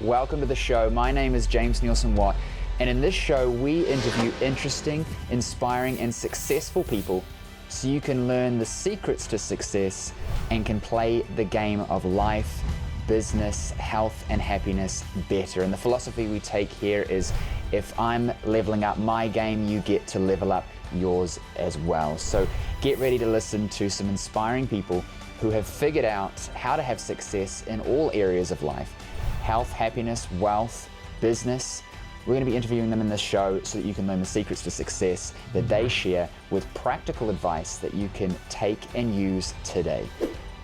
Welcome to the show. My name is James Nielsen Watt, and in this show, we interview interesting, inspiring, and successful people so you can learn the secrets to success and can play the game of life, business, health, and happiness better. And the philosophy we take here is if I'm leveling up my game, you get to level up yours as well. So get ready to listen to some inspiring people who have figured out how to have success in all areas of life. Health, happiness, wealth, business. We're going to be interviewing them in this show so that you can learn the secrets to success that they share with practical advice that you can take and use today.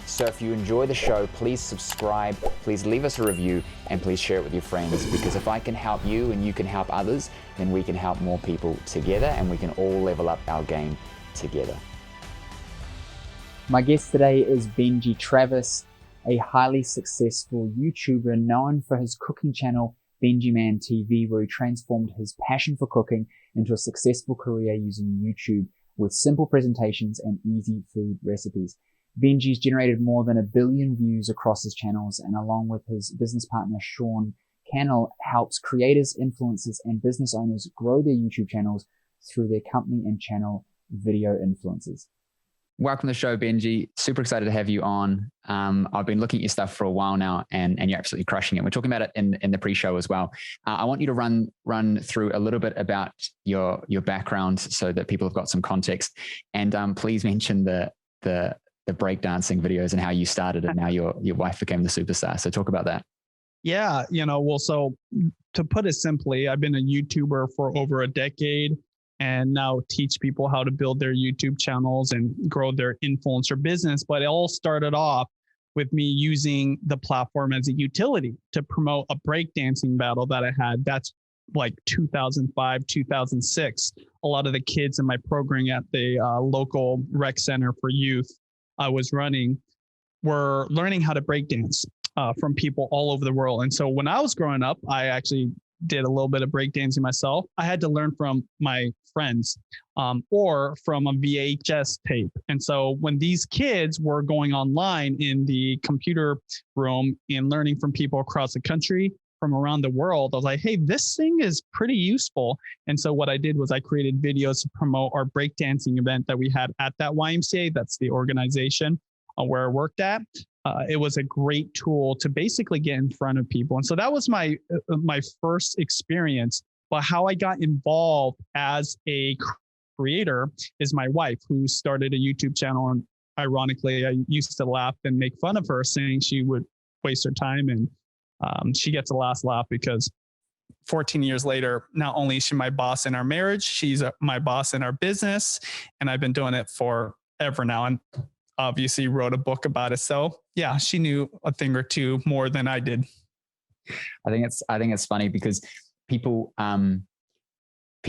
So if you enjoy the show, please subscribe, please leave us a review, and please share it with your friends, because if I can help you and you can help others, then we can help more people together and we can all level up our game together. My guest today is Benji Travis, a highly successful YouTuber known for his cooking channel, Benji Man TV, where he transformed his passion for cooking into a successful career using YouTube with simple presentations and easy food recipes. Benji's generated more than 1 billion views across his channels, and along with his business partner, Sean Cannell, helps creators, influencers, and business owners grow their YouTube channels through their company and channel video influencers. Welcome to the show, Benji. Super excited to have you on. I've been looking at your stuff for a while now, and you're absolutely crushing it. We're talking about it in the pre-show as well. I want you to run through a little bit about your background so that people have got some context. And please mention the breakdancing videos and how you started and now your wife became the superstar. So talk about that. Yeah, so to put it simply, I've been a YouTuber for over a decade, and now teach people how to build their YouTube channels and grow their influencer business. But it all started off with me using the platform as a utility to promote a breakdancing battle that I had. That's like 2005, 2006. A lot of the kids in my program at the local rec center for youth I was running were learning how to breakdance from people all over the world. And so when I was growing up, I actually did a little bit of breakdancing myself. I had to learn from my friends or from a VHS tape. And so when these kids were going online in the computer room and learning from people across the country, from around the world, I was like, hey, this thing is pretty useful. And so what I did was I created videos to promote our breakdancing event that we had at that YMCA. That's the organization where I worked at. It was a great tool to basically get in front of people. And so that was my first experience. But how I got involved as a creator is my wife, who started a YouTube channel. And ironically, I used to laugh and make fun of her, saying she would waste her time. And she gets a last laugh because 14 years later, not only is she my boss in our marriage, she's my boss in our business. And I've been doing it forever now. And obviously wrote a book about it. So yeah, she knew a thing or two more than I did. I think it's funny because people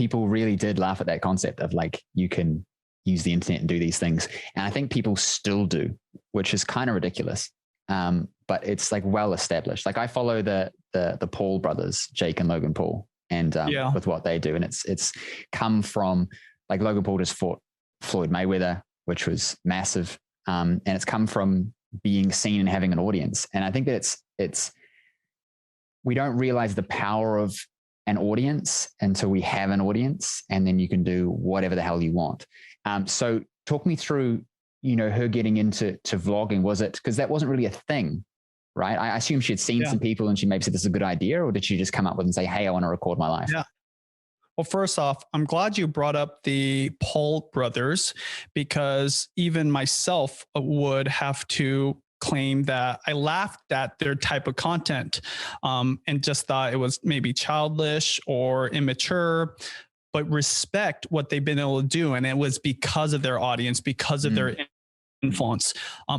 really did laugh at that concept of like, you can use the internet and do these things. And I think people still do, which is kind of ridiculous. But it's like well established. Like I follow the Paul brothers, Jake and Logan Paul, and with what they do. And it's come from, like, Logan Paul just fought Floyd Mayweather, which was massive. And it's come from being seen and having an audience. And I think that we don't realize the power of an audience until we have an audience, and then you can do whatever the hell you want. So talk me through, her getting into vlogging. Was it, because that wasn't really a thing, right? I assume she had seen some people and she maybe said this is a good idea, or did she just come up with and say, hey, I want to record my life? Yeah. Well, first off, I'm glad you brought up the Paul brothers, because even myself would have to claim that I laughed at their type of content and just thought it was maybe childish or immature, but respect what they've been able to do. And it was because of their audience, because of their influence.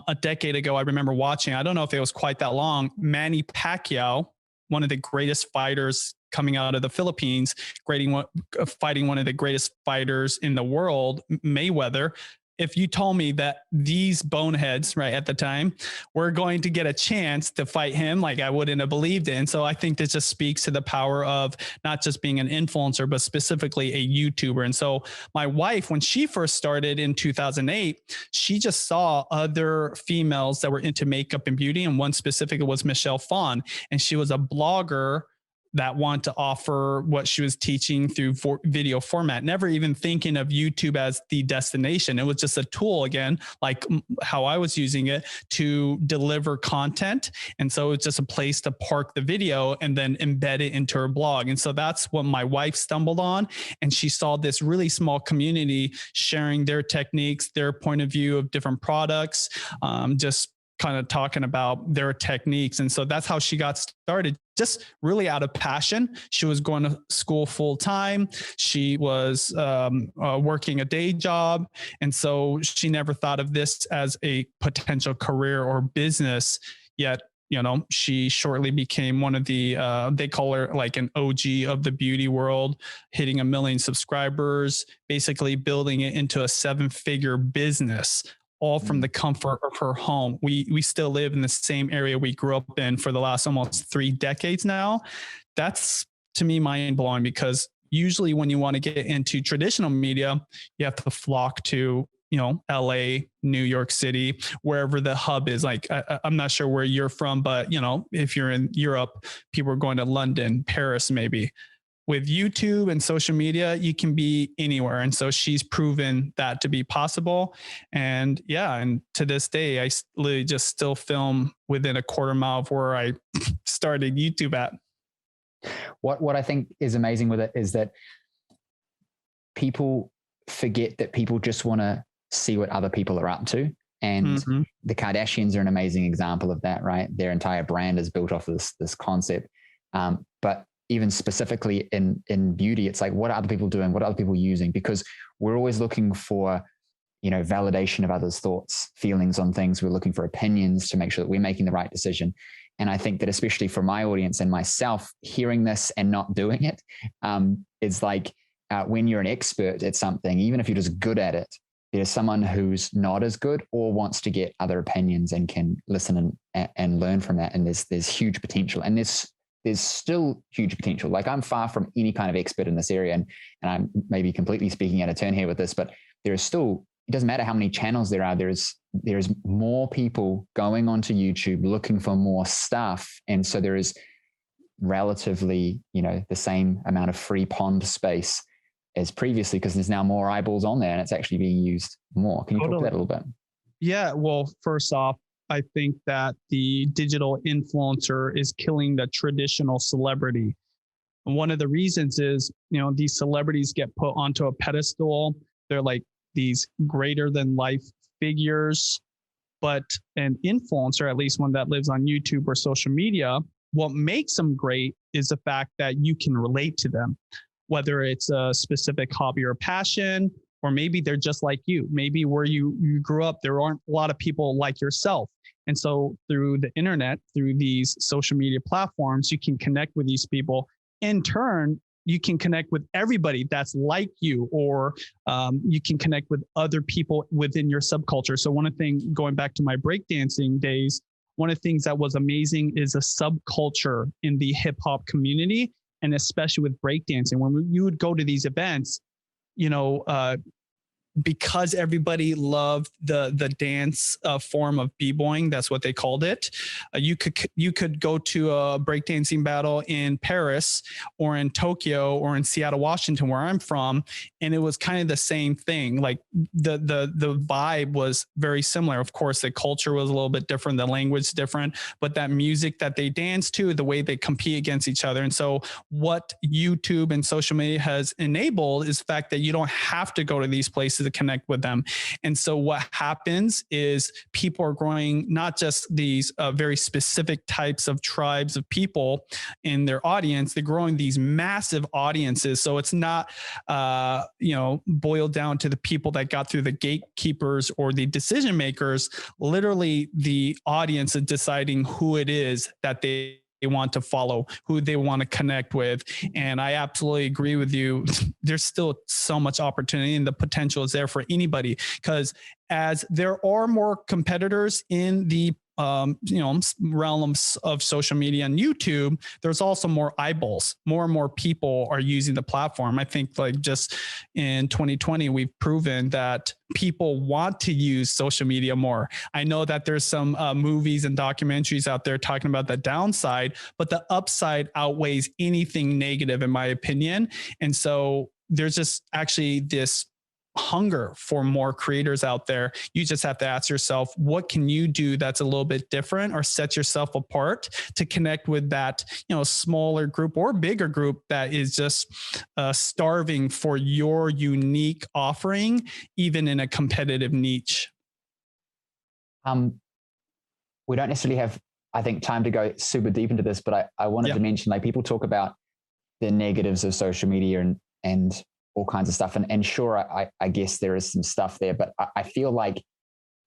A decade ago, I remember watching, I don't know if it was quite that long, Manny Pacquiao, one of the greatest fighters coming out of the Philippines, fighting one of the greatest fighters in the world, Mayweather, if you told me that these boneheads right at the time were going to get a chance to fight him, like I wouldn't have believed it. And so I think this just speaks to the power of not just being an influencer, but specifically a YouTuber. And so my wife, when she first started in 2008, she just saw other females that were into makeup and beauty. And one specific was Michelle Phan. And she was a blogger that want to offer what she was teaching through video format, never even thinking of YouTube as the destination. It was just a tool, again, like how I was using it to deliver content. And so it's just a place to park the video and then embed it into her blog. And so that's what my wife stumbled on. And she saw this really small community sharing their techniques, their point of view of different products, just kind of talking about their techniques. And so that's how she got started, just really out of passion. She was going to school full time. She was working a day job. And so she never thought of this as a potential career or business. Yet, you know, she shortly became one of the, they call her like an OG of the beauty world, hitting 1 million subscribers, basically building it into a 7-figure business, all from the comfort of her home. We still live in the same area we grew up in for the last almost 3 decades now. That's, to me, mind blowing, because usually when you want to get into traditional media, you have to flock to, you know, LA, New York City, wherever the hub is. Like, I'm not sure where you're from, but, you know, if you're in Europe, people are going to London, Paris, maybe. With YouTube and social media, you can be anywhere. And so she's proven that to be possible. And yeah, and to this day, I literally just still film within a quarter mile of where I started YouTube at. What I think is amazing with it is that people forget that people just want to see what other people are up to. And the Kardashians are an amazing example of that, right? Their entire brand is built off of this concept. But even specifically in beauty, it's like, what are other people doing? What are other people using? Because we're always looking for, you know, validation of others' thoughts, feelings on things. We're looking for opinions to make sure that we're making the right decision. And I think that especially for my audience and myself, hearing this and not doing it, is like when you're an expert at something, even if you're just good at it, there's someone who's not as good or wants to get other opinions and can listen and learn from that. And there's huge potential. And there's still huge potential. Like, I'm far from any kind of expert in this area, and I'm maybe completely speaking out of turn here with this, but there is still, it doesn't matter how many channels there are, there's more people going onto YouTube looking for more stuff. And so there is relatively, you know, the same amount of free pond space as previously, because there's now more eyeballs on there and it's actually being used more. Can you talk to that a little bit? Yeah, well, first off, I think that the digital influencer is killing the traditional celebrity. And one of the reasons is, you know, these celebrities get put onto a pedestal. They're like these greater than life figures. But an influencer, at least one that lives on YouTube or social media, what makes them great is the fact that you can relate to them, whether it's a specific hobby or passion, or maybe they're just like you. Maybe where you grew up, there aren't a lot of people like yourself. And so through the internet, through these social media platforms, you can connect with these people. In turn, you can connect with everybody that's like you, or you can connect with other people within your subculture. So one of the things, going back to my breakdancing days, one of the things that was amazing is a subculture in the hip hop community, and especially with breakdancing. When you would go to these events, you know, because everybody loved the dance form of b-boying, that's what they called it. You could go to a breakdancing battle in Paris or in Tokyo or in Seattle, Washington, where I'm from, and it was kind of the same thing. Like the vibe was very similar. Of course, the culture was a little bit different, the language different, but that music that they dance to, the way they compete against each other. And so what YouTube and social media has enabled is the fact that you don't have to go to these places to connect with them. And so what happens is people are growing not just these very specific types of tribes of people in their audience, they're growing these massive audiences. So it's not, boiled down to the people that got through the gatekeepers or the decision makers. Literally, the audience is deciding who it is that they want to follow, who they want to connect with. And I absolutely agree with you. There's still so much opportunity, and the potential is there for anybody, because as there are more competitors in the realms of social media and YouTube, there's also more eyeballs. More and more people are using the platform. I think like just in 2020, we've proven that people want to use social media more. I know that there's some movies and documentaries out there talking about the downside, but the upside outweighs anything negative, in my opinion. And so there's just actually this hunger for more creators out there. You just have to ask yourself, what can you do that's a little bit different, or set yourself apart to connect with that, smaller group or bigger group that is just starving for your unique offering, even in a competitive niche. We don't necessarily have, I think, time to go super deep into this, but I wanted to mention, like, people talk about the negatives of social media and all kinds of stuff. And sure, I guess there is some stuff there, but I feel like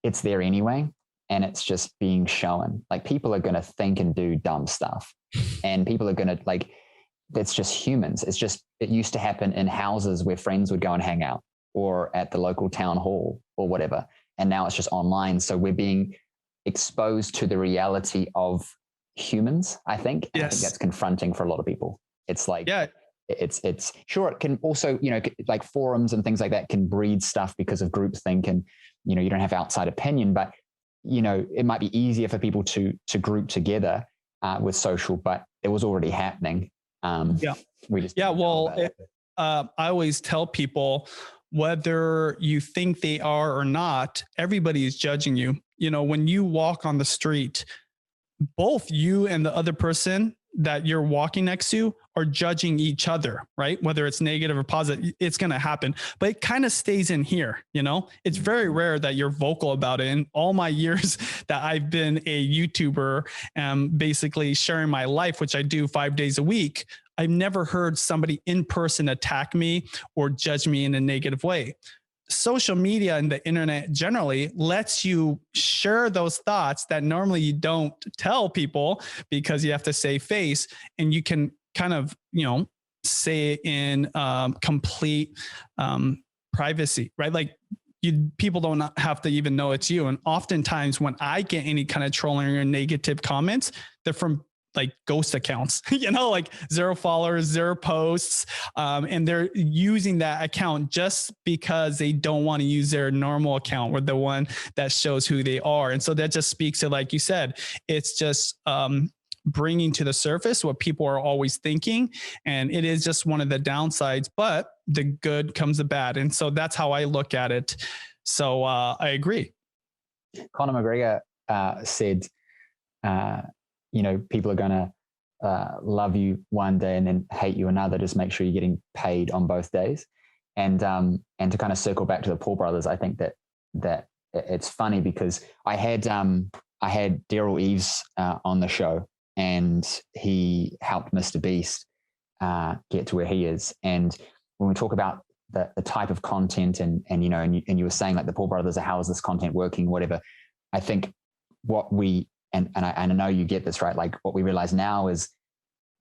it's there anyway. And it's just being shown. Like, people are going to think and do dumb stuff, and people are going to, like, it's just humans. It used to happen in houses where friends would go and hang out, or at the local town hall or whatever. And now it's just online. So we're being exposed to the reality of humans, I think. Yes. I think that's confronting for a lot of people. It's like, it's sure, it can also, like forums and things like that can breed stuff because of groupthink, and you don't have outside opinion, but it might be easier for people to group together with social, but it was already happening. We just I always tell people, whether you think they are or not, everybody is judging you. When you walk on the street, both you and the other person that you're walking next to are judging each other, right? Whether it's negative or positive, it's going to happen, but it kind of stays in here. It's very rare that you're vocal about it. In all my years that I've been a YouTuber, basically sharing my life, which I do 5 days a week, I've never heard somebody in person attack me or judge me in a negative way. Social media and the internet generally lets you share those thoughts that normally you don't tell people, because you have to save face, and you can kind of, say in complete privacy, right? Like, people don't have to even know it's you. And oftentimes when I get any kind of trolling or negative comments, they're from like ghost accounts, like 0 followers, 0 posts. And they're using that account just because they don't want to use their normal account, or the one that shows who they are. And so that just speaks to, like you said, it's just bringing to the surface what people are always thinking. And it is just one of the downsides, but the good comes the bad. And so that's how I look at it. So I agree. Conor McGregor said, people are going to love you one day and then hate you another. Just make sure you're getting paid on both days. And to kind of circle back to the Paul brothers, I think that it's funny because I had Daryl Eves on the show, and he helped Mr. Beast get to where he is. And when we talk about the type of content and you were saying, like, the Paul brothers, how is this content working, whatever, I think what we, and I know you get this, right? Like, what we realize now is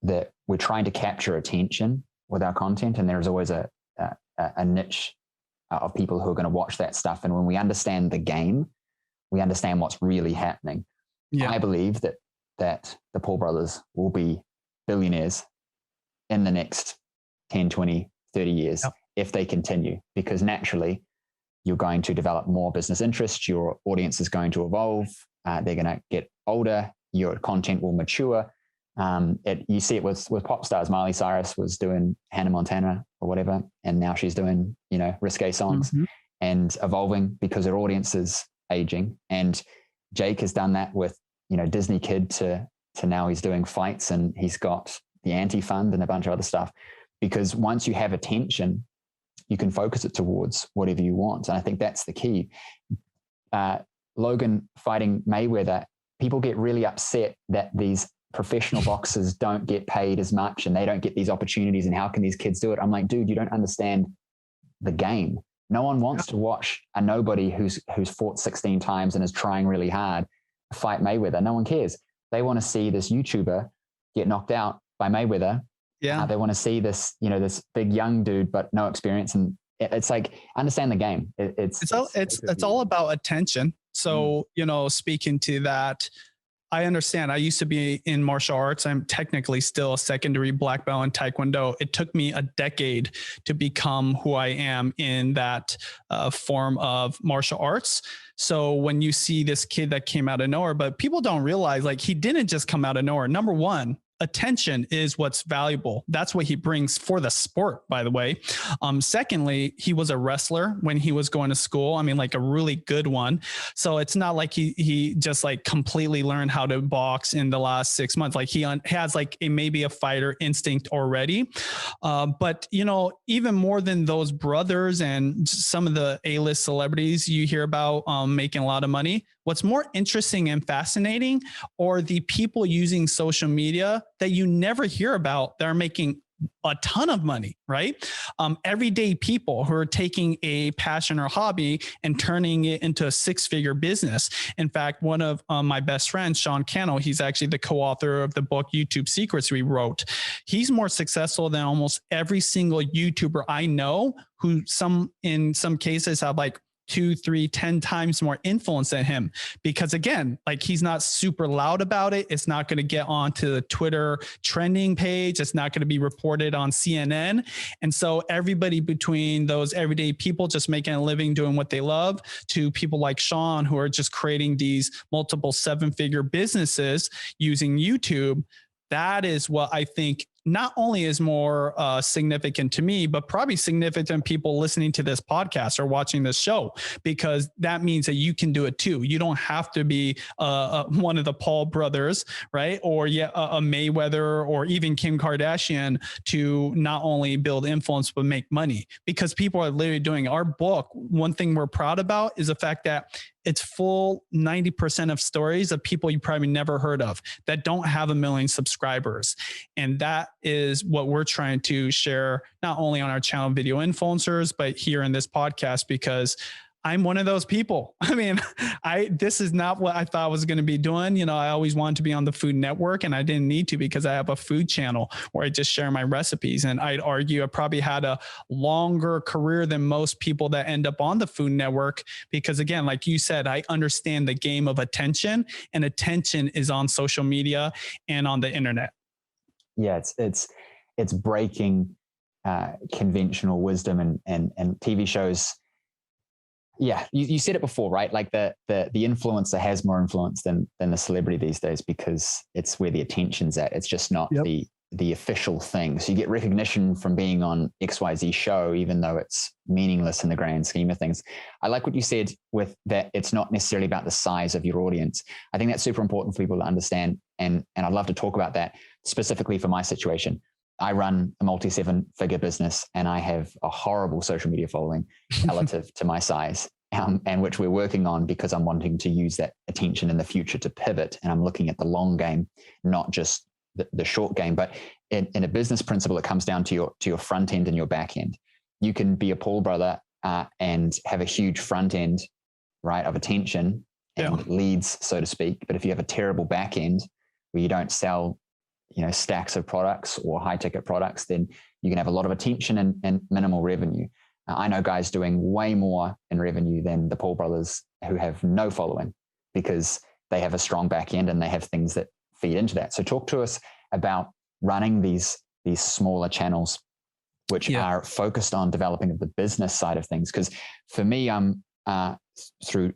that we're trying to capture attention with our content, and there's always a niche of people who are going to watch that stuff. And when we understand the game, we understand what's really happening. Yeah. I believe that the Paul brothers will be billionaires in the next 10, 20, 30 years if they continue, because naturally you're going to develop more business interests. Your audience is going to evolve. They're going to get older. Your content will mature. You see it with pop stars. Miley Cyrus was doing Hannah Montana or whatever, and now she's doing risque songs and evolving because her audience is aging. And Jake has done that with Disney Kid to now he's doing fights, and he's got the Anti-Fund and a bunch of other stuff. Because once you have attention, you can focus it towards whatever you want. And I think that's the key. Logan fighting Mayweather, people get really upset that these professional boxers don't get paid as much and they don't get these opportunities, and how can these kids do it? I'm like, dude, you don't understand the game. No one wants to watch a nobody who's fought 16 times and is trying really hard fight Mayweather. No one cares. They want to see this YouTuber get knocked out by Mayweather. Yeah. They want to see this, this big young dude, but no experience. And it's like, understand the game. It's all about attention. So, speaking to that, I understand. I used to be in martial arts. I'm technically still a secondary black belt in Taekwondo. It took me a decade to become who I am in that form of martial arts. So when you see this kid that came out of nowhere, but people don't realize, like, he didn't just come out of nowhere. Number one, attention is what's valuable. That's what he brings for the sport, by the way. Secondly, he was a wrestler when he was going to school. I mean, like a really good one. So it's not like he just like completely learned how to box in the last 6 months. Like he has like maybe a fighter instinct already. But even more than those brothers and some of the A-list celebrities you hear about making a lot of money, what's more interesting and fascinating are the people using social media that you never hear about that are making a ton of money, right? Everyday people who are taking a passion or hobby and turning it into a 6-figure business. In fact, one of my best friends, Sean Cannell, he's actually the co-author of the book YouTube Secrets we wrote. He's more successful than almost every single YouTuber I know, who in some cases have like 2, 3, 10 times more influence than him, because again, like, he's not super loud about it. It's not going to get onto the Twitter trending page. It's not going to be reported on CNN. And so everybody between those everyday people just making a living doing what they love, to people like Sean who are just creating these multiple 7-figure businesses using YouTube, that is what I think not only is more significant to me, but probably significant people listening to this podcast or watching this show, because that means that you can do it too. You don't have to be one of the Paul brothers, right? Or a Mayweather or even Kim Kardashian to not only build influence, but make money, because people are literally doing our book. One thing we're proud about is the fact that it's full 90% of stories of people you probably never heard of that don't have 1 million subscribers. And that is what we're trying to share, not only on our channel Video Influencers, but here in this podcast, because I'm one of those people. I mean, this is not what I thought I was going to be doing. I always wanted to be on the Food Network, and I didn't need to, because I have a food channel where I just share my recipes. And I'd argue I probably had a longer career than most people that end up on the Food Network, because again, like you said, I understand the game of attention, and attention is on social media and on the internet. Yeah, it's breaking conventional wisdom and TV shows. Yeah, you said it before, right? Like the influencer has more influence than the celebrity these days, because it's where the attention's at. It's just not the official thing. So you get recognition from being on XYZ show, even though it's meaningless in the grand scheme of things. I like what you said with that. It's not necessarily about the size of your audience. I think that's super important for people to understand. And I'd love to talk about that specifically for my situation. I run a multi-7-figure business, and I have a horrible social media following relative to my size, and which we're working on, because I'm wanting to use that attention in the future to pivot. And I'm looking at the long game, not just the short game. But in a business principle, it comes down to your front end and your back end. You can be a Paul brother and have a huge front end, right, of attention and leads, so to speak. But if you have a terrible back end where you don't sell stacks of products or high ticket products, then you can have a lot of attention and minimal revenue. I know guys doing way more in revenue than the Paul brothers who have no following, because they have a strong back end and they have things that feed into that. So talk to us about running these smaller channels, which are focused on developing the business side of things. Because for me, I'm through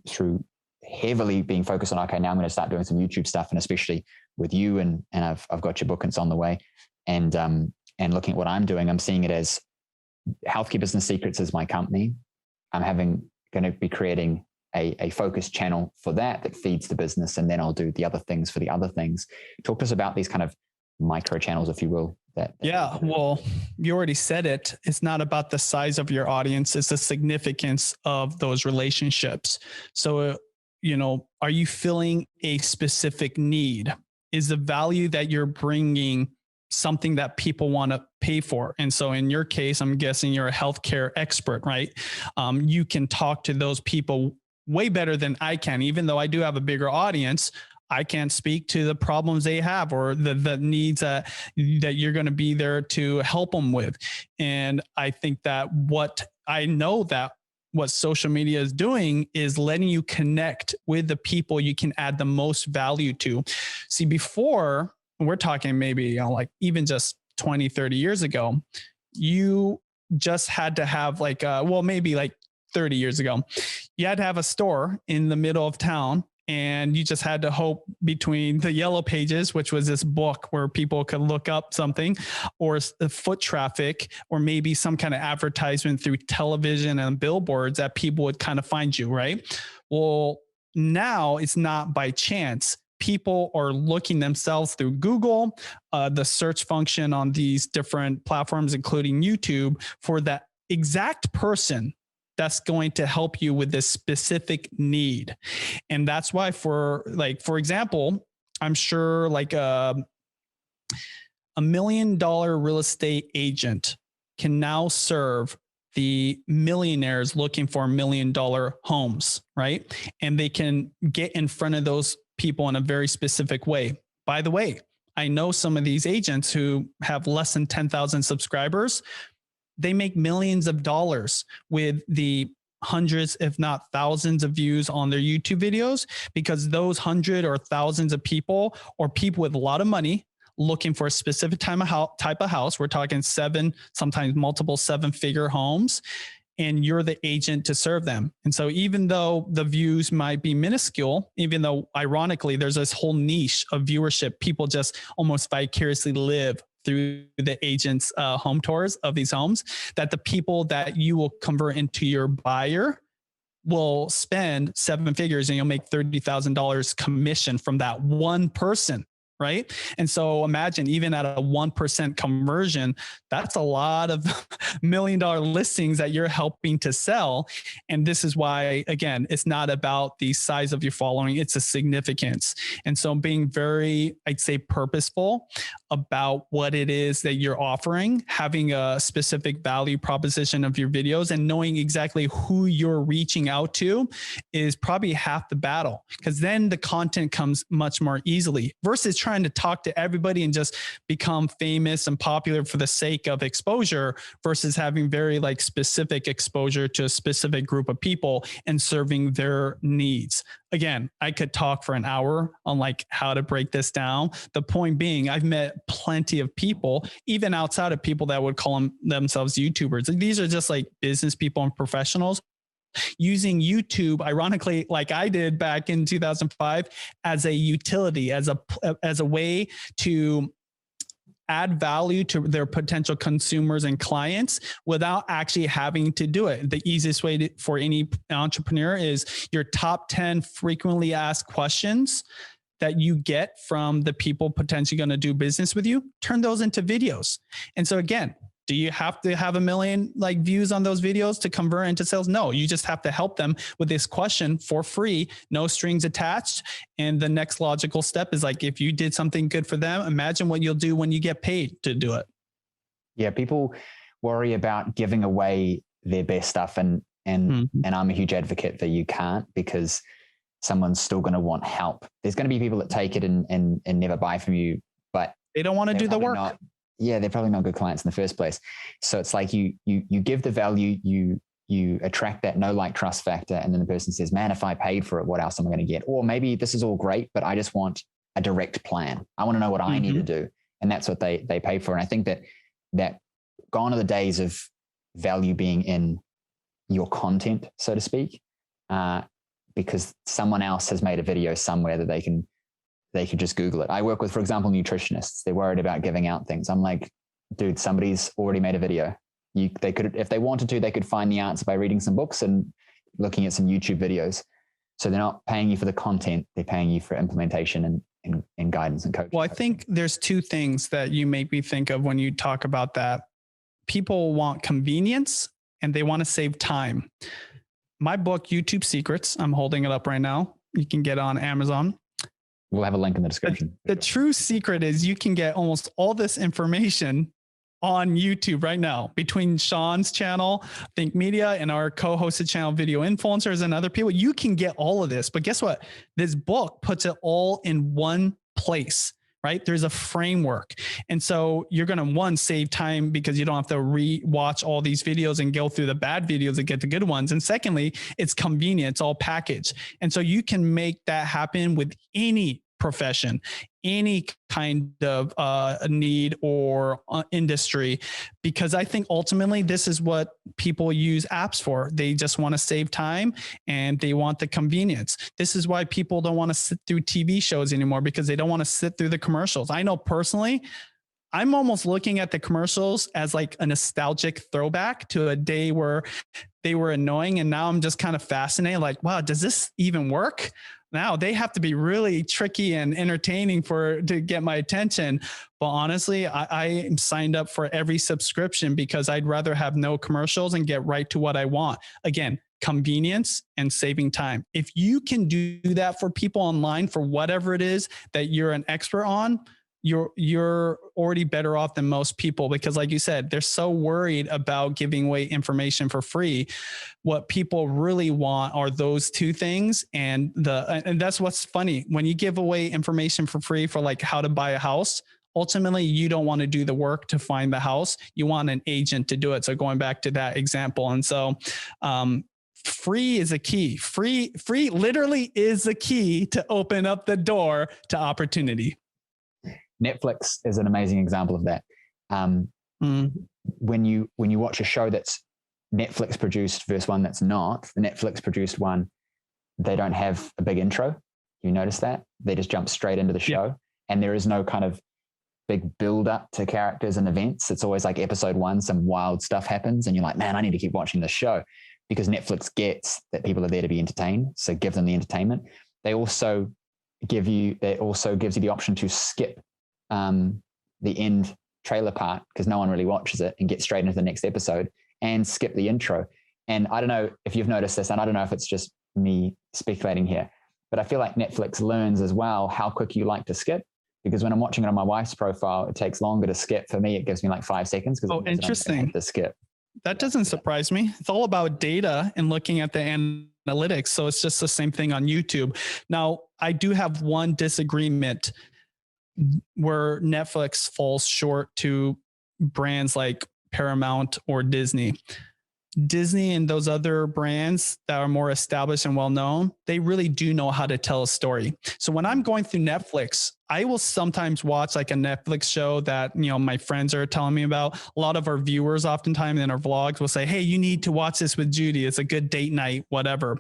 heavily being focused on, okay, now I'm going to start doing some YouTube stuff, and especially with you, and I've got your book and it's on the way, and looking at what I'm doing, I'm seeing it as Healthcare Business Secrets is my company. I'm going to be creating a focused channel for that feeds the business, and then I'll do the other things for the other things. Talk to us about these kind of micro channels, if you will. Well, you already said it. It's not about the size of your audience. It's the significance of those relationships. So, are you filling a specific need? Is the value that you're bringing something that people want to pay for? And so in your case, I'm guessing you're a healthcare expert, right? You can talk to those people way better than I can. Even though I do have a bigger audience, I can't speak to the problems they have or the needs that you're going to be there to help them with. And I think that what social media is doing is letting you connect with the people you can add the most value to. See, before, we're talking maybe like even just 20, 30 years ago, you just had to have maybe like 30 years ago, you had to have a store in the middle of town. And you just had to hope between the yellow pages, which was this book where people could look up something, or the foot traffic, or maybe some kind of advertisement through television and billboards that people would kind of find you, right? Well, now it's not by chance. People are looking themselves through Google, the search function on these different platforms, including YouTube, for that exact person that's going to help you with this specific need. And that's why for example, I'm sure like $1 million real estate agent can now serve the millionaires looking for $1 million homes, right? And they can get in front of those people in a very specific way. By the way, I know some of these agents who have less than 10,000 subscribers. They make millions of dollars with the hundreds, if not thousands of views on their YouTube videos, because those hundred or thousands of people, or people with a lot of money looking for a specific type of house, we're talking sometimes multiple 7-figure homes, and you're the agent to serve them. And so even though the views might be minuscule, even though ironically, there's this whole niche of viewership, people just almost vicariously live through the agent's home tours of these homes, that the people that you will convert into your buyer will spend 7 figures and you'll make $30,000 commission from that one person. Right. And so imagine even at a 1% conversion, that's a lot of $1 million listings that you're helping to sell. And this is why, again, it's not about the size of your following, it's a significance. And so being very, I'd say, purposeful about what it is that you're offering, having a specific value proposition of your videos, and knowing exactly who you're reaching out to is probably half the battle, because then the content comes much more easily versus trying to talk to everybody and just become famous and popular for the sake of exposure, versus having very specific exposure to a specific group of people and serving their needs. Again, I could talk for an hour on how to break this down. The point being, I've met plenty of people, even outside of people that would call themselves YouTubers. These are just business people and professionals using YouTube, ironically, like I did back in 2005, as a utility, as a way to add value to their potential consumers and clients without actually having to do it. The easiest way for any entrepreneur is your top 10 frequently asked questions that you get from the people potentially going to do business with you, turn those into videos. And so again, do you have to have 1 million views on those videos to convert into sales? No, you just have to help them with this question for free, no strings attached. And the next logical step is if you did something good for them, imagine what you'll do when you get paid to do it. Yeah, people worry about giving away their best stuff, and I'm a huge advocate that you can't, because someone's still going to want help. There's going to be people that take it and never buy from you, but they don't want to do the work. They're probably not good clients in the first place. So it's you give the value, you attract that know, like, trust factor. And then the person says, man, if I paid for it, what else am I going to get? Or maybe this is all great, but I just want a direct plan. I want to know what I need to do. And that's what they pay for. And I think that gone are the days of value being in your content, so to speak, because someone else has made a video somewhere that they could just Google it. I work with, for example, nutritionists. They're worried about giving out things. I'm like, dude, somebody's already made a video. They could, if they wanted to, they could find the answer by reading some books and looking at some YouTube videos. So they're not paying you for the content. They're paying you for implementation and guidance and coaching. Well, I think there's two things that you make me think of when you talk about that. People want convenience and they want to save time. My book, YouTube Secrets, I'm holding it up right now. You can get it on Amazon. We'll have a link in the description. The true secret is you can get almost all this information on YouTube right now between Sean's channel, Think Media, and our co-hosted channel, Video Influencers, and other people. You can get all of this, but guess what? This book puts it all in one place, right? There's a framework. And so you're going to, one, save time because you don't have to re-watch all these videos and go through the bad videos to get the good ones. And secondly, it's convenient. It's all packaged. And so you can make that happen with any profession, any kind of need or industry, because I think ultimately this is what people use apps for. They just want to save time and they want the convenience. This is why people don't want to sit through TV shows anymore, because they don't want to sit through the commercials. I know personally, I'm almost looking at the commercials as like a nostalgic throwback to a day where they were annoying. And now I'm just kind of fascinated, like, wow, does this even work? Now they have to be really tricky and entertaining to get my attention. But honestly, I am signed up for every subscription because I'd rather have no commercials and get right to what I want. Again, convenience and saving time. If you can do that for people online for whatever it is that you're an expert on, you're already better off than most people, because like you said, they're so worried about giving away information for free. What people really want are those two things. And that's what's funny. When you give away information for free for like how to buy a house, ultimately you don't want to do the work to find the house. You want an agent to do it. So going back to that example. And so, free is a key. Free literally is the key to open up the door to opportunity. Netflix is an amazing example of that. When you watch a show that's Netflix produced versus one that's not, the Netflix produced one, they don't have a big intro. You notice that? They just jump straight into the show, and there is no kind of big build up to characters and events. It's always like episode one, some wild stuff happens and you're like, man, I need to keep watching this show, because Netflix gets that people are there to be entertained. So give them the entertainment. It also gives you the option to skip the end trailer part, because no one really watches it, and get straight into the next episode and skip the intro. And I don't know if you've noticed this, and I don't know if it's just me speculating here, but I feel like Netflix learns as well how quick you like to skip, because when I'm watching it on my wife's profile, it takes longer to skip. For me, it gives me like 5 seconds. Oh, interesting. To skip. That doesn't surprise me. It's all about data and looking at the analytics. So it's just the same thing on YouTube. Now, I do have one disagreement where Netflix falls short to brands like Paramount or Disney. Disney and those other brands that are more established and well-known, they really do know how to tell a story. So when I'm going through Netflix, I will sometimes watch like a Netflix show that, my friends are telling me about. A lot of our viewers oftentimes in our vlogs will say, hey, you need to watch this with Judy. It's a good date night, whatever.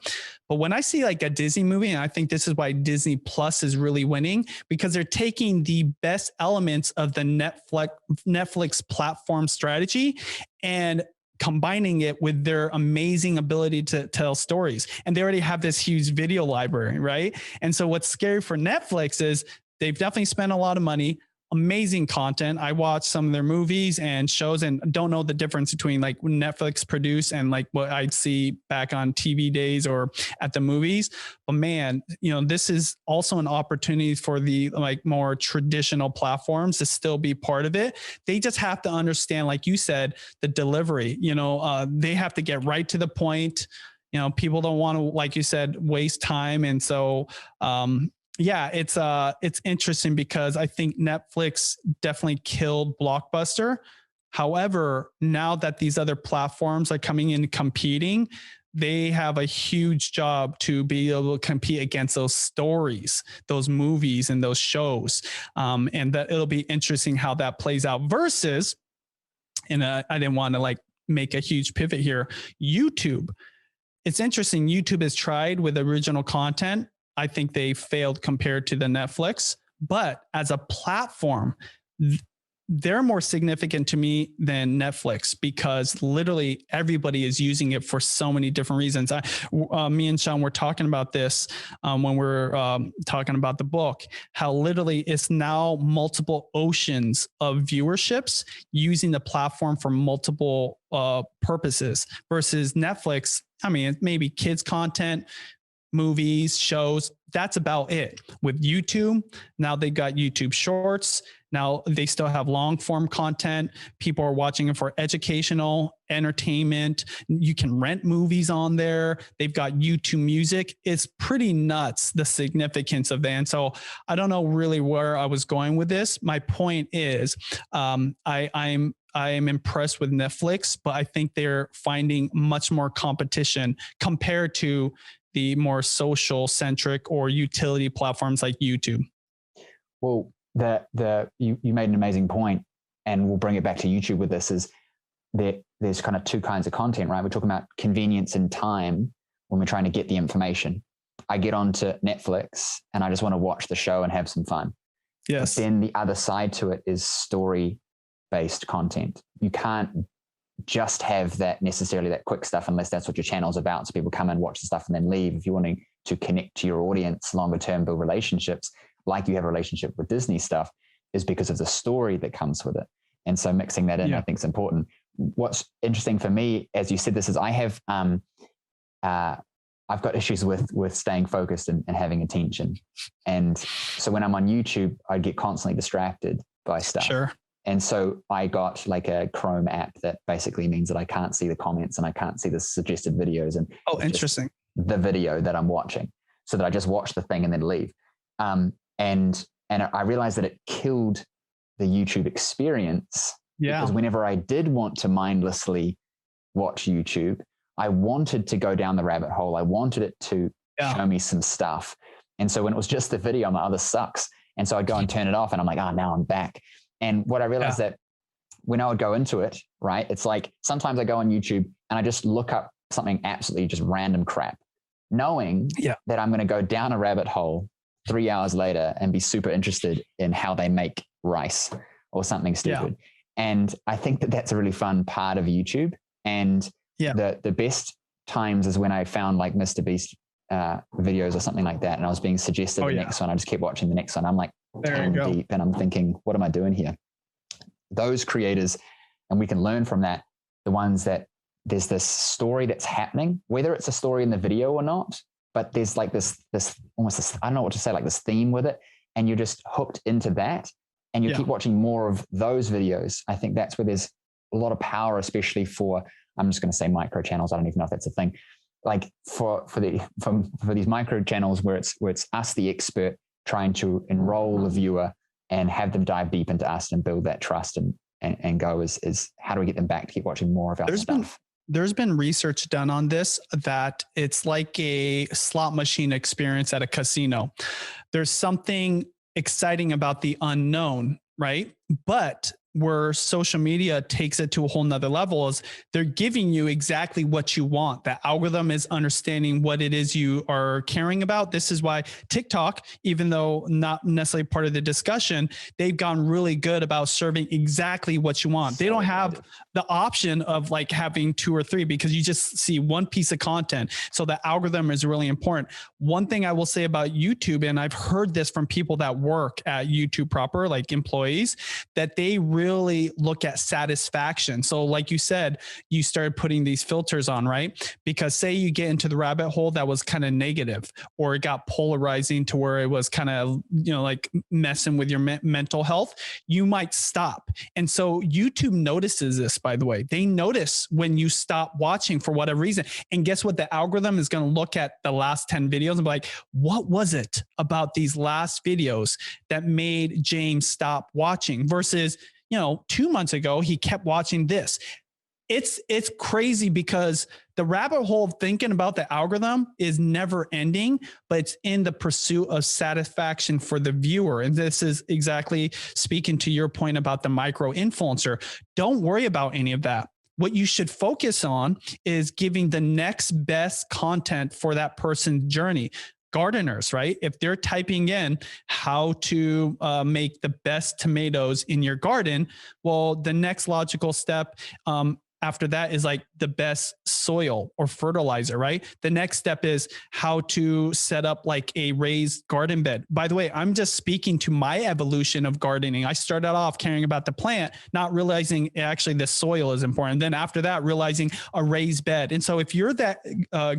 But when I see like a Disney movie, and I think this is why Disney Plus is really winning, because they're taking the best elements of the Netflix platform strategy and combining it with their amazing ability to tell stories. And they already have this huge video library, right? And so what's scary for Netflix is they've definitely spent a lot of money, amazing content. I watch some of their movies and shows and don't know the difference between like when Netflix produced and like what I'd see back on TV days or at the movies. But man, this is also an opportunity for the like more traditional platforms to still be part of it. They just have to understand, like you said, the delivery, they have to get right to the point. People don't want to, like you said, waste time. And so, it's interesting because I think Netflix definitely killed Blockbuster. However, now that these other platforms are coming in competing, they have a huge job to be able to compete against those stories, those movies and those shows. And that it'll be interesting how that plays out versus, and I didn't want to like make a huge pivot here, YouTube. It's interesting. YouTube has tried with original content. I think they failed compared to the Netflix, but as a platform, they're more significant to me than Netflix because literally everybody is using it for so many different reasons. Me and Sean were talking about this when we're talking about the book, how literally it's now multiple oceans of viewerships using the platform for multiple purposes versus Netflix. I mean, it may be kids content, movies, shows. That's about it. With YouTube, now they got YouTube Shorts. Now they still have long form content. People are watching it for educational, entertainment. You can rent movies on there. They've got YouTube Music. It's pretty nuts, the significance of that. And so I don't know really where I was going with this. My point is, I am impressed with Netflix, but I think they're finding much more competition compared to the more social centric or utility platforms like YouTube. Well, you made an amazing point, and we'll bring it back to YouTube with this, is that there's kind of two kinds of content, right? We're talking about convenience and time when we're trying to get the information. I get onto Netflix and I just want to watch the show and have some fun. Yes. But then the other side to it is story-based content. You can't just have that necessarily that quick stuff unless that's what your channel's about. So people come and watch the stuff and then leave. If you're wanting to connect to your audience longer term, build relationships, like you have a relationship with Disney stuff, is because of the story that comes with it. And so mixing that in, I think, is important. What's interesting for me, as you said, this is I have I've got issues with staying focused and having attention. And so when I'm on YouTube, I get constantly distracted by stuff. Sure. And so I got like a Chrome app that basically means that I can't see the comments and I can't see the suggested videos. And interesting. The video that I'm watching, so that I just watch the thing and then leave. And I realized that it killed the YouTube experience. Yeah. Because whenever I did want to mindlessly watch YouTube, I wanted to go down the rabbit hole. I wanted it to show me some stuff. And so when it was just the video, I'm like, oh, this sucks. And so I'd go and turn it off and I'm like, oh, now I'm back. And what I realized that when I would go into it, right, it's like sometimes I go on YouTube and I just look up something absolutely just random crap, knowing that I'm going to go down a rabbit hole 3 hours later and be super interested in how they make rice or something stupid. And I think that that's a really fun part of YouTube. And the best times is when I found like Mr. Beast videos or something like that, and I was being suggested the next one. I just kept watching the next one. I'm like 10 deep and I'm thinking, what am I doing here? Those creators, and we can learn from that, the ones that there's this story that's happening, whether it's a story in the video or not, but there's like this almost this, I don't know what to say, like this theme with it, and you're just hooked into that, and you keep watching more of those videos. I think that's where there's a lot of power, especially for, I'm just going to say micro channels. I don't even know if that's a thing. Like for these micro channels where it's us, the expert, trying to enroll the viewer and have them dive deep into us and build that trust and go is how do we get them back to keep watching more of our stuff? There's been research done on this, that it's like a slot machine experience at a casino. There's something exciting about the unknown, right? But where social media takes it to a whole nother level is they're giving you exactly what you want. The algorithm is understanding what it is you are caring about. This is why TikTok, even though not necessarily part of the discussion, they've gotten really good about serving exactly what you want. They don't have the option of like having 2 or 3 because you just see one piece of content. So the algorithm is really important. One thing I will say about YouTube, and I've heard this from people that work at YouTube proper, like employees, that they really look at satisfaction. So like you said, you started putting these filters on, right? Because say you get into the rabbit hole that was kind of negative, or it got polarizing to where it was kind of, like messing with your mental health, you might stop. And so YouTube notices this, by the way. They notice when you stop watching for whatever reason. And guess what? The algorithm is going to look at the last 10 videos and be like, what was it about these last videos that made James stop watching versus 2 months ago, he kept watching this. It's crazy because the rabbit hole of thinking about the algorithm is never ending, but it's in the pursuit of satisfaction for the viewer. And this is exactly speaking to your point about the micro influencer. Don't worry about any of that. What you should focus on is giving the next best content for that person's journey. Gardeners, right? If they're typing in how to make the best tomatoes in your garden, well, the next logical step after that is like the best soil or fertilizer, right? The next step is how to set up like a raised garden bed. By the way, I'm just speaking to my evolution of gardening. I started off caring about the plant, not realizing actually the soil is important. Then after that, realizing a raised bed. And so if you're that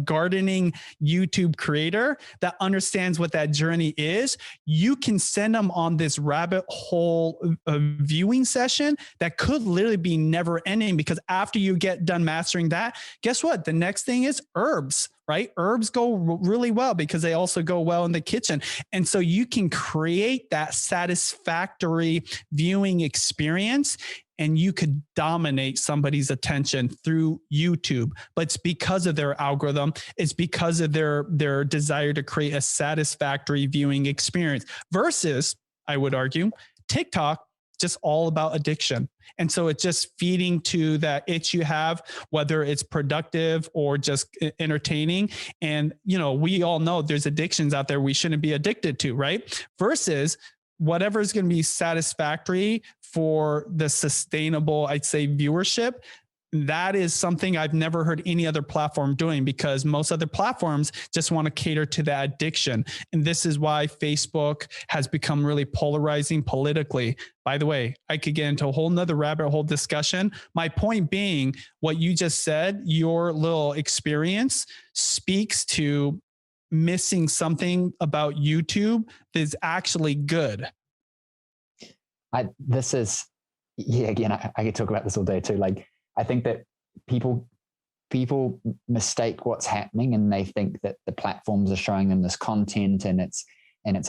gardening YouTube creator that understands what that journey is, you can send them on this rabbit hole viewing session that could literally be never ending, because after you get done mastering that, guess what? The next thing is herbs, right? Herbs go really well because they also go well in the kitchen. And so you can create that satisfactory viewing experience, and you could dominate somebody's attention through YouTube. But it's because of their algorithm. It's because of their desire to create a satisfactory viewing experience versus, I would argue, TikTok, just all about addiction. And so it's just feeding to that itch you have, whether it's productive or just entertaining. And, you know, we all know there's addictions out there we shouldn't be addicted to, right? Versus whatever is going to be satisfactory for the sustainable, I'd say, viewership. That is something I've never heard any other platform doing, because most other platforms just want to cater to that addiction. And this is why Facebook has become really polarizing politically. By the way, I could get into a whole nother rabbit hole discussion. My point being, what you just said, your little experience speaks to missing something about YouTube that is actually good. Again, I could talk about this all day too. Like, I think that people mistake what's happening, and they think that the platforms are showing them this content and it's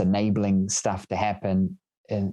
enabling stuff to happen in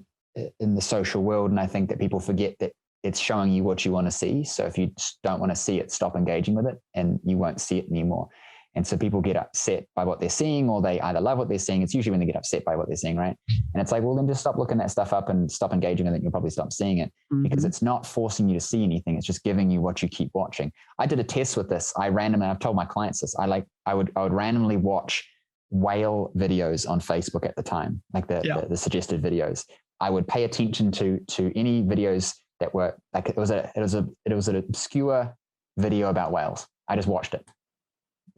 the social world. And I think that people forget that it's showing you what you want to see. So if you don't want to see it, stop engaging with it, and you won't see it anymore. And so people get upset by what they're seeing, or they either love what they're seeing. It's usually when they get upset by what they're seeing, right? And it's like, well, then just stop looking that stuff up and stop engaging with it. You'll probably stop seeing it, because it's not forcing you to see anything. It's just giving you what you keep watching. I did a test with this. I've told my clients this. I would randomly watch whale videos on Facebook at the time, like the suggested videos. I would pay attention to any videos that were like, it was an obscure video about whales. I just watched it.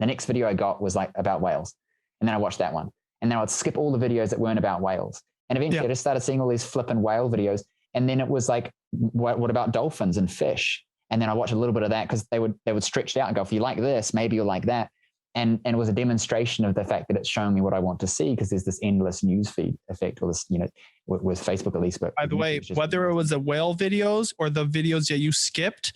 The next video I got was like about whales. And then I watched that one. And then I would skip all the videos that weren't about whales. And eventually I just started seeing all these flipping whale videos. And then it was like, what about dolphins and fish? And then I watched a little bit of that, because they would stretch it out and go, if you like this, maybe you'll like that. And it was a demonstration of the fact that it's showing me what I want to see, because there's this endless newsfeed effect, or this, with Facebook at least. But by the way, whether it was the whale videos or the videos that you skipped,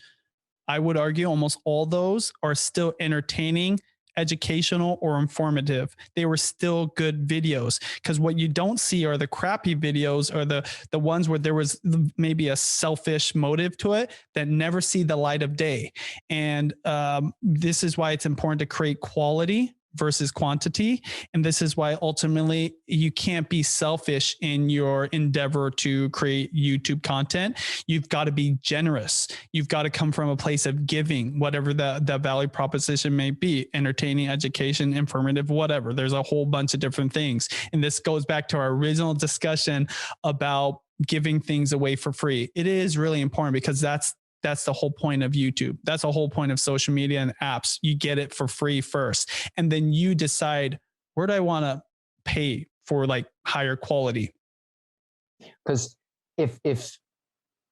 I would argue almost all those are still entertaining, educational, or informative. They were still good videos, because what you don't see are the crappy videos, or the ones where there was maybe a selfish motive to it that never see the light of day. And this is why it's important to create quality versus quantity. And this is why ultimately you can't be selfish in your endeavor to create YouTube content. You've got to be generous. You've got to come from a place of giving, whatever the value proposition may be: entertaining, education, informative, whatever. There's a whole bunch of different things. And this goes back to our original discussion about giving things away for free. It is really important, because that's the whole point of YouTube. That's the whole point of social media and apps. You get it for free first, and then you decide, where do I want to pay for like higher quality? Because if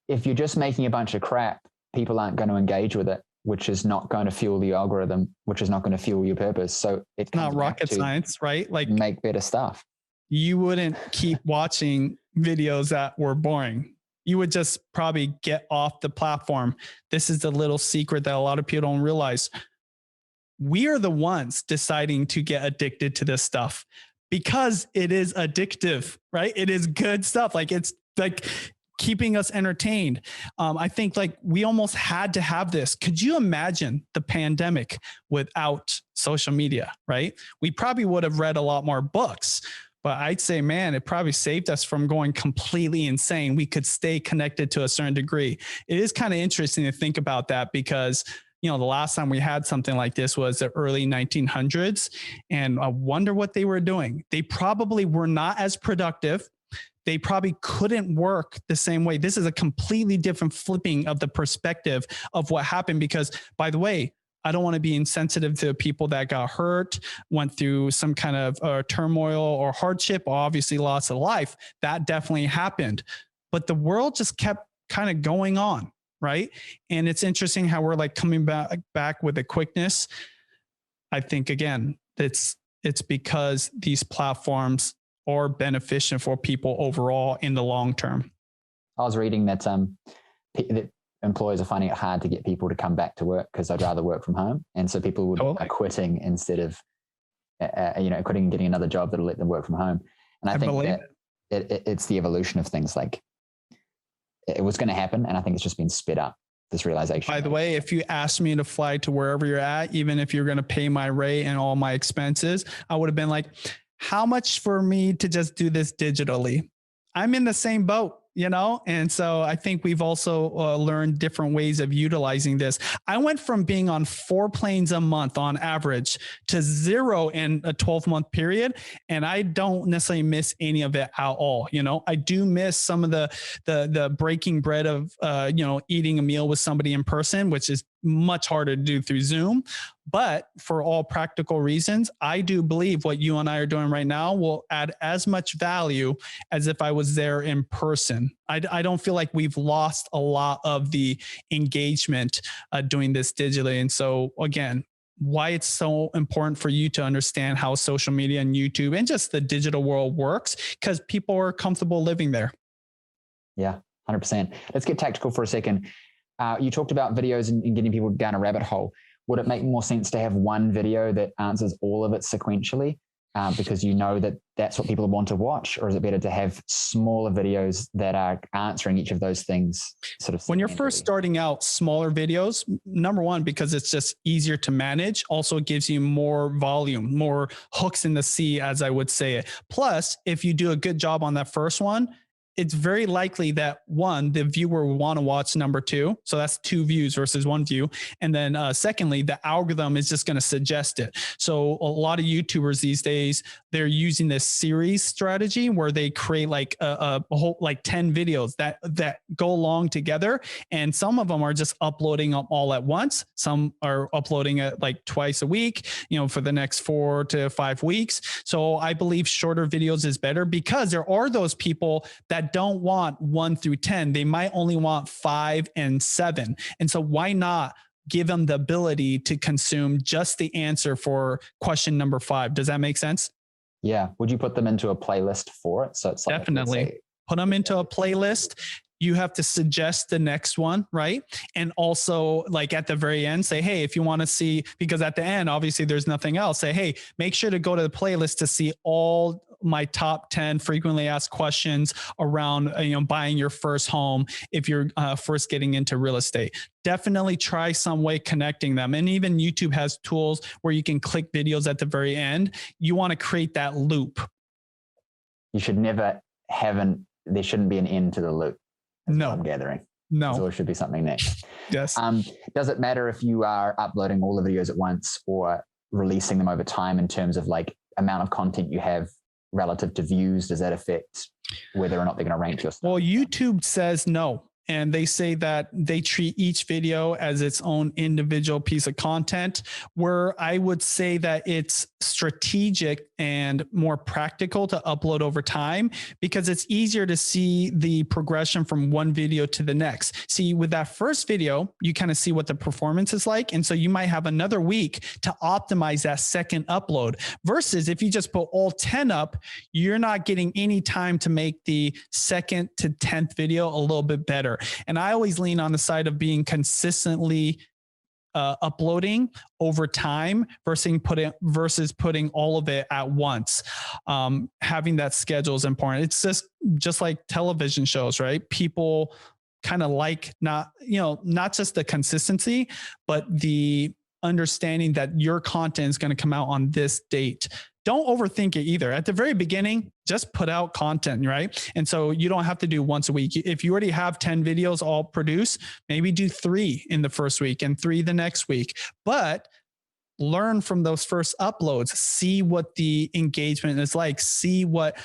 you're just making a bunch of crap, people aren't going to engage with it, which is not going to fuel the algorithm, which is not going to fuel your purpose. So it's not rocket science, right? Like, make better stuff. You wouldn't keep watching videos that were boring. You would just probably get off the platform. This is the little secret that a lot of people don't realize. We are the ones deciding to get addicted to this stuff, because it is addictive, right? It is good stuff. Like, it's like keeping us entertained. I think like we almost had to have this. Could you imagine the pandemic without social media, right? We probably would have read a lot more books. But I'd say, man, it probably saved us from going completely insane. We could stay connected to a certain degree. It is kind of interesting to think about that, because, the last time we had something like this was the early 1900s. And I wonder what they were doing. They probably were not as productive. they probably couldn't work the same way. This is a completely different flipping of the perspective of what happened, because, by the way, I don't want to be insensitive to people that got hurt, went through some kind of turmoil or hardship, or obviously loss of life. That definitely happened. But the world just kept kind of going on, right? And it's interesting how we're like coming back with a quickness. I think, again, it's because these platforms are beneficial for people overall in the long term. I was reading that that employers are finding it hard to get people to come back to work because they'd rather work from home, and so people are quitting instead of quitting and getting another job that'll let them work from home. And I think that it's the evolution of things. Like, it was going to happen, and I think it's just been sped up, this realization. By the way, if you asked me to fly to wherever you're at, even if you're going to pay my rate and all my expenses, I would have been like, how much for me to just do this digitally? I'm in the same boat, And so I think we've also learned different ways of utilizing this. I went from being on 4 planes a month on average to 0 in a 12-month period. And I don't necessarily miss any of it at all. I do miss some of the breaking bread of, eating a meal with somebody in person, which is much harder to do through Zoom. But for all practical reasons, I do believe what you and I are doing right now will add as much value as if I was there in person. I don't feel like we've lost a lot of the engagement doing this digitally. And so, again, why it's so important for you to understand how social media and YouTube and just the digital world works, because people are comfortable living there. Yeah, 100%. Let's get tactical for a second. You talked about videos and getting people down a rabbit hole. Would it make more sense to have one video that answers all of it sequentially because that that's what people want to watch? Or is it better to have smaller videos that are answering each of those things sort of? When you're first starting out, smaller videos, number one, because it's just easier to manage, also gives you more volume, more hooks in the sea, as I would say it. Plus, if you do a good job on that first one, it's very likely that one, the viewer will want to watch number 2. So that's 2 views versus 1 view. And then secondly, the algorithm is just going to suggest it. So a lot of YouTubers these days, they're using this series strategy where they create like a whole, like 10 videos that go along together. And some of them are just uploading them all at once. Some are uploading it like twice a week, for the next 4 to 5 weeks. So I believe shorter videos is better, because there are those people that don't want 1 through 10. They might only want 5 and 7. And so why not give them the ability to consume just the answer for question number 5? Does that make sense? Yeah. Would you put them into a playlist for it? So it's like, definitely put them into a playlist. You have to suggest the next one, right? And also, like, at the very end, say, hey, if you want to see, because at the end, obviously there's nothing else, say, hey, make sure to go to the playlist to see all my top 10 frequently asked questions around, buying your first home if you're first getting into real estate. Definitely try some way connecting them. And even YouTube has tools where you can click videos at the very end. You want to create that loop. You should never there shouldn't be an end to the loop. No. I'm gathering. No. So it should be something next. Yes. Does it matter if you are uploading all the videos at once or releasing them over time in terms of like amount of content you have relative to views? Does that affect whether or not they're going to rank your stuff? Well, YouTube says no. And they say that they treat each video as its own individual piece of content, where I would say that it's strategic and more practical to upload over time, because it's easier to see the progression from one video to the next. See, with that first video, you kind of see what the performance is like. And so you might have another week to optimize that second upload, versus if you just put all 10 up, you're not getting any time to make the second to 10th video a little bit better. And I always lean on the side of being consistently uploading over time versus putting all of it at once. Having that schedule is important. It's just like television shows, right? People kind of like not just the consistency, but the understanding that your content is going to come out on this date. Don't overthink it either. At the very beginning, just put out content, right? And so you don't have to do once a week. If you already have 10 videos all produced, maybe do 3 in the first week and 3 the next week. But learn from those first uploads, see what the engagement is like, see what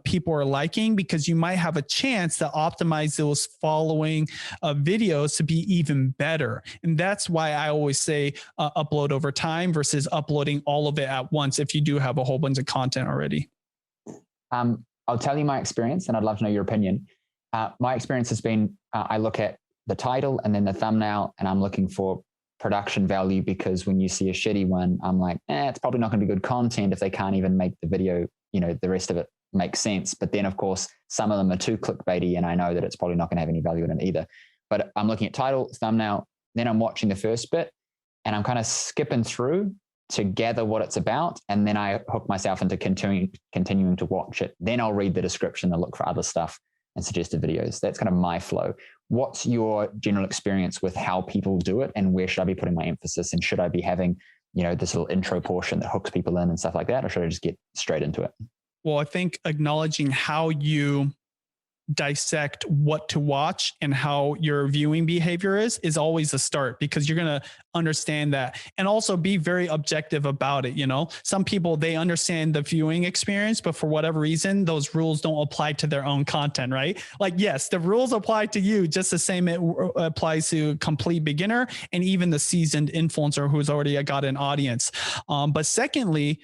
people are liking, because you might have a chance to optimize those following videos to be even better. And that's why I always say upload over time versus uploading all of it at once if you do have a whole bunch of content already. I'll tell you my experience, and I'd love to know your opinion. My experience has been, I look at the title and then the thumbnail, and I'm looking for production value, because when you see a shitty one, I'm like, it's probably not going to be good content if they can't even make the video, the rest of it make sense. But then, of course, some of them are too clickbaity, and I know that it's probably not going to have any value in it either. But I'm looking at title, thumbnail, then I'm watching the first bit, and I'm kind of skipping through to gather what it's about, and then I hook myself into continuing to watch it. Then I'll read the description and look for other stuff and suggested videos. That's kind of my flow. What's your general experience with how people do it, and where should I be putting my emphasis? And should I be having, this little intro portion that hooks people in and stuff like that, or should I just get straight into it? Well, I think acknowledging how you dissect what to watch and how your viewing behavior is always a start, because you're going to understand that, and also be very objective about it. Some people, they understand the viewing experience, but for whatever reason, those rules don't apply to their own content, right? Like, yes, the rules apply to you just the same it applies to complete beginner and even the seasoned influencer who's already got an audience. But secondly,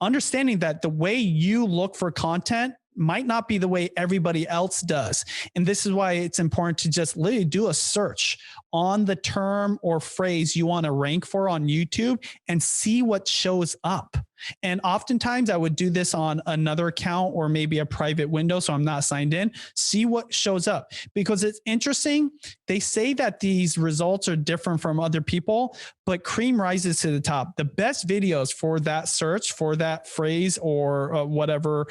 understanding that the way you look for content might not be the way everybody else does. And this is why it's important to just literally do a search on the term or phrase you want to rank for on YouTube and see what shows up. And oftentimes I would do this on another account or maybe a private window, so I'm not signed in, see what shows up, because it's interesting. They say that these results are different from other people, but cream rises to the top. The best videos for that search, for that phrase or whatever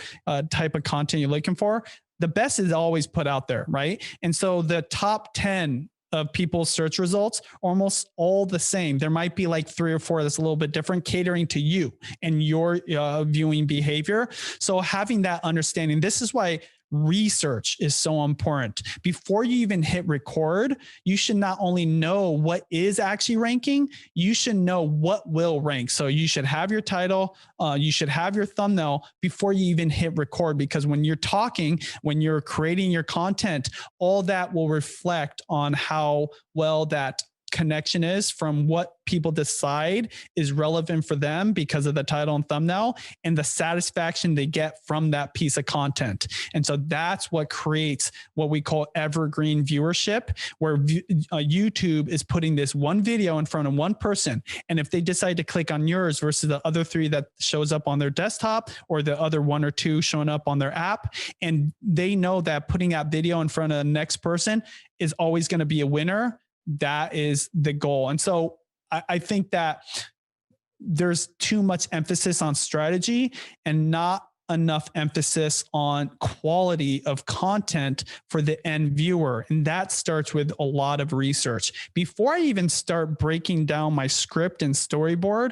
type of content you're looking for, the best is always put out there, right? And so the top 10 of people's search results almost all the same. There might be like 3 or 4 that's a little bit different, catering to you and your viewing behavior. So having that understanding, this is why research is so important. Before you even hit record, you should not only know what is actually ranking, you should know what will rank. So you should have your title, you should have your thumbnail before you even hit record, because when you're talking, when you're creating your content, all that will reflect on how well that connection is from what people decide is relevant for them because of the title and thumbnail, and the satisfaction they get from that piece of content. And so that's what creates what we call evergreen viewership, where YouTube is putting this one video in front of one person. And if they decide to click on yours versus the other 3 that shows up on their desktop, or the other 1 or 2 showing up on their app, and they know that putting that video in front of the next person is always going to be a winner, that is the goal. And so I think that there's too much emphasis on strategy and not enough emphasis on quality of content for the end viewer. And that starts with a lot of research. Before I even start breaking down my script and storyboard,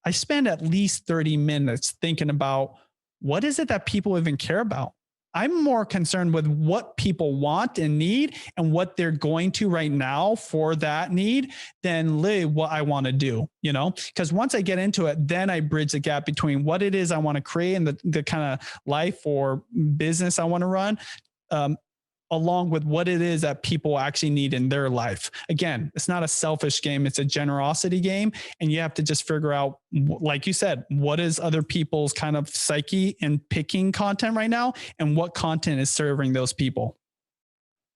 I spend at least 30 minutes thinking about what is it that people even care about. I'm more concerned with what people want and need and what they're going to right now for that need than literally what I want to do, because once I get into it, then I bridge the gap between what it is I want to create and the kind of life or business I want to run, along with what it is that people actually need in their life. Again, it's not a selfish game. It's a generosity game. And you have to just figure out, like you said, what is other people's kind of psyche in picking content right now, and what content is serving those people.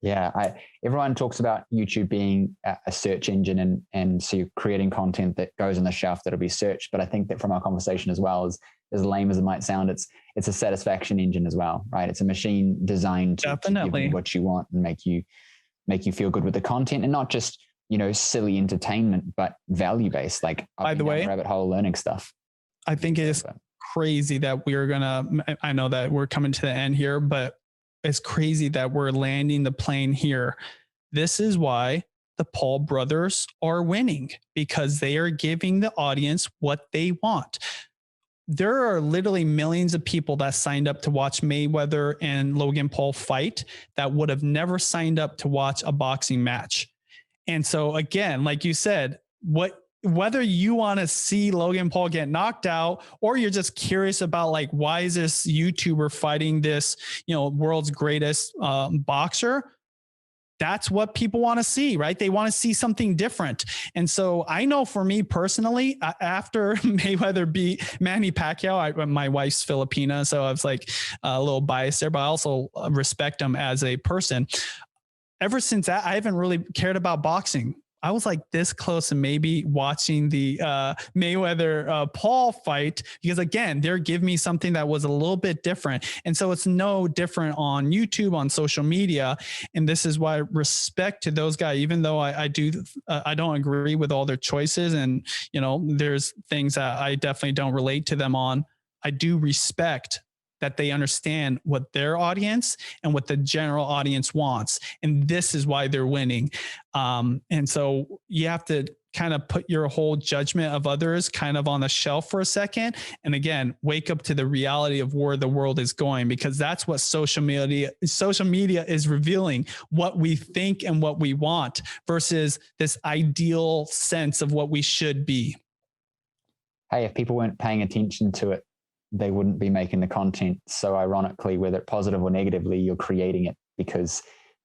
Yeah, everyone talks about YouTube being a search engine, and so you're creating content that goes on the shelf that'll be searched. But I think that from our conversation as well, as lame as it might sound, it's a satisfaction engine as well, right? It's a machine designed to give you what you want and make you feel good with the content, and not just silly entertainment, but value based. Like, by the way, rabbit hole learning stuff. I think it is crazy that I know that we're coming to the end here, but it's crazy that we're landing the plane here. This is why the Paul brothers are winning, because they are giving the audience what they want. There are literally millions of people that signed up to watch Mayweather and Logan Paul fight that would have never signed up to watch a boxing match. And so again, like you said, what whether you want to see Logan Paul get knocked out, or you're just curious about like, why is this YouTuber fighting this, world's greatest boxer? That's what people want to see, right? They want to see something different. And so I know for me personally, after Mayweather beat Manny Pacquiao, my wife's Filipina, so I was like a little biased there, but I also respect him as a person. Ever since that, I haven't really cared about boxing. I was like this close to maybe watching the Mayweather Paul fight, because again, they're giving me something that was a little bit different. And so it's no different on YouTube, on social media. And this is why respect to those guys, even though I don't agree with all their choices. And, there's things that I definitely don't relate to them on. I do respect that they understand what their audience and what the general audience wants. And this is why they're winning. And so you have to kind of put your whole judgment of others kind of on the shelf for a second. And again, wake up to the reality of where the world is going, because that's what social media is revealing, what we think and what we want versus this ideal sense of what we should be. Hey, if people weren't paying attention to it, they wouldn't be making the content. So ironically, whether positive or negatively, you're creating it because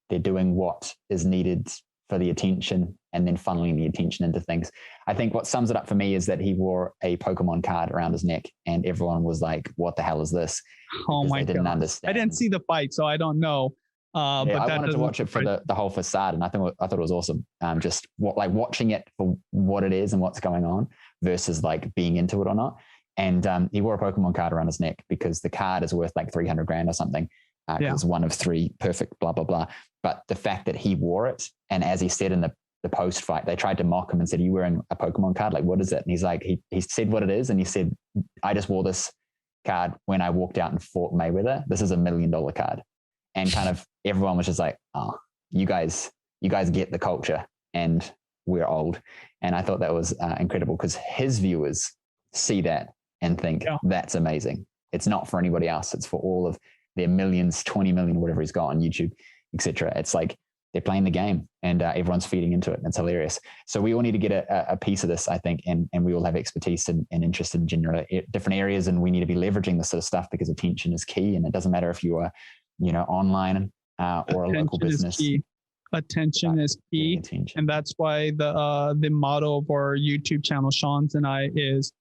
they're doing what is needed for the attention and then funneling the attention into things. I think what sums it up for me is that he wore a Pokemon card around his neck and everyone was like, what the hell is this? Oh my God. They didn't understand. I didn't see the fight, so I don't know. But I wanted to watch it for the whole facade, and I thought it was awesome. Just watching it for what it is and what's going on versus like being into it or not. And he wore a Pokemon card around his neck because the card is worth like $300,000 or something. It's one of three perfect, blah, blah, blah. But the fact that he wore it, and as he said in the post fight, they tried to mock him and said, "Are you wearing a Pokemon card? Like, what is it?" And he's like, he said what it is. And he said, "I just wore this card when I walked out and fought Mayweather. This is $1 million card." And kind of everyone was just like, "Oh, you guys get the culture and we're old." And I thought that was incredible because his viewers see that and think that's amazing. It's not for anybody else. It's for all of their millions, 20 million, whatever he's got on YouTube, etc. It's like they're playing the game and everyone's feeding into it. And it's hilarious. So we all need to get a piece of this, I think, and we all have expertise and interest in general different areas, and we need to be leveraging this sort of stuff because attention is key. And it doesn't matter if you are, online or a local business. Attention is key. And that's why the motto of our YouTube channel, Sean's and I, is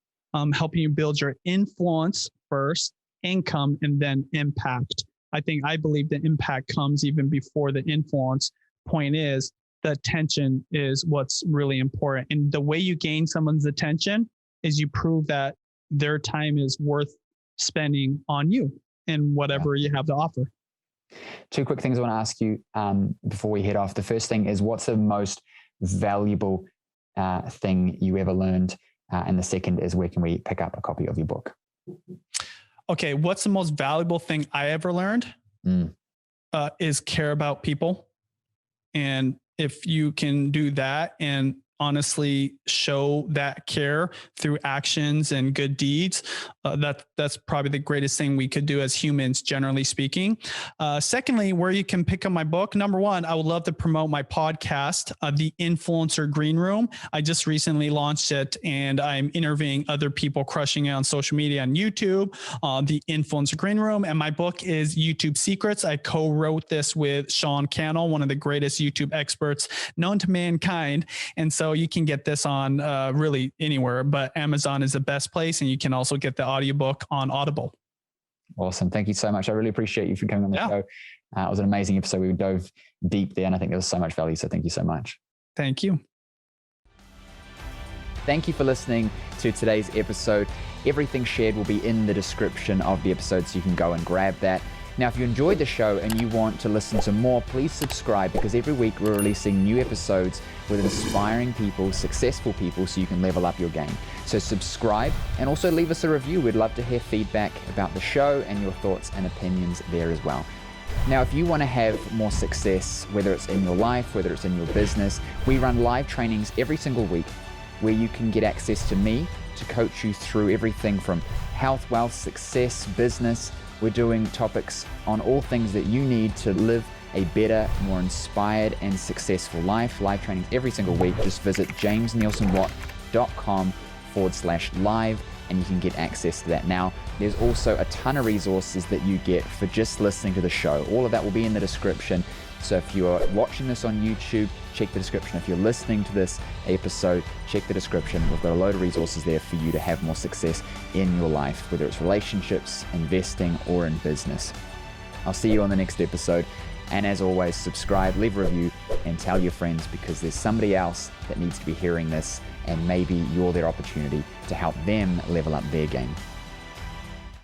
helping you build your influence first, income, and then impact. I believe the impact comes even before the influence. Point is, the attention is what's really important. And the way you gain someone's attention is you prove that their time is worth spending on you and whatever you have to offer. Two quick things I want to ask you before we head off. The first thing is, what's the most valuable thing you ever learned? And the second is, where can we pick up a copy of your book? Okay, what's the most valuable thing I ever learned? Is care about people. And if you can do that and honestly show that care through actions and good deeds, that's probably the greatest thing we could do as humans, generally speaking. Secondly, where you can pick up my book. Number one, I would love to promote my podcast, The Influencer Green Room. I just recently launched it and I'm interviewing other people crushing it on social media and YouTube, The Influencer Green Room. And my book is YouTube Secrets. I co-wrote this with Sean Cannell, one of the greatest YouTube experts known to mankind. And so you can get this on really anywhere, but Amazon is the best place. And you can also get the audiobook on Audible. Awesome. Thank you so much. I really appreciate you for coming on the show. It was an amazing episode. We dove deep there and I think there was so much value. So thank you so much. Thank you. Thank you for listening to today's episode. Everything shared will be in the description of the episode, so you can go and grab that. Now, if you enjoyed the show and you want to listen to more, please subscribe, because every week we're releasing new episodes with inspiring people, successful people, so you can level up your game. So subscribe and also leave us a review. We'd love to hear feedback about the show and your thoughts and opinions there as well. Now, if you want to have more success, whether it's in your life, whether it's in your business, we run live trainings every single week where you can get access to me to coach you through everything from health, wealth, success, business. We're doing topics on all things that you need to live a better, more inspired and successful life. Live trainings every single week. Just visit jamesnielsenwatt.com untitlechapter.com/live, and you can get access to that now. There's also a ton of resources that you get for just listening to the show. All of that will be in the description. So if you're watching this on YouTube, check the description. If you're listening to this episode, check the description. We've got a load of resources there for you to have more success in your life, whether it's relationships, investing, or in business. I'll see you on the next episode. And as always, subscribe, leave a review, and tell your friends, because there's somebody else that needs to be hearing this, and maybe you're their opportunity to help them level up their game.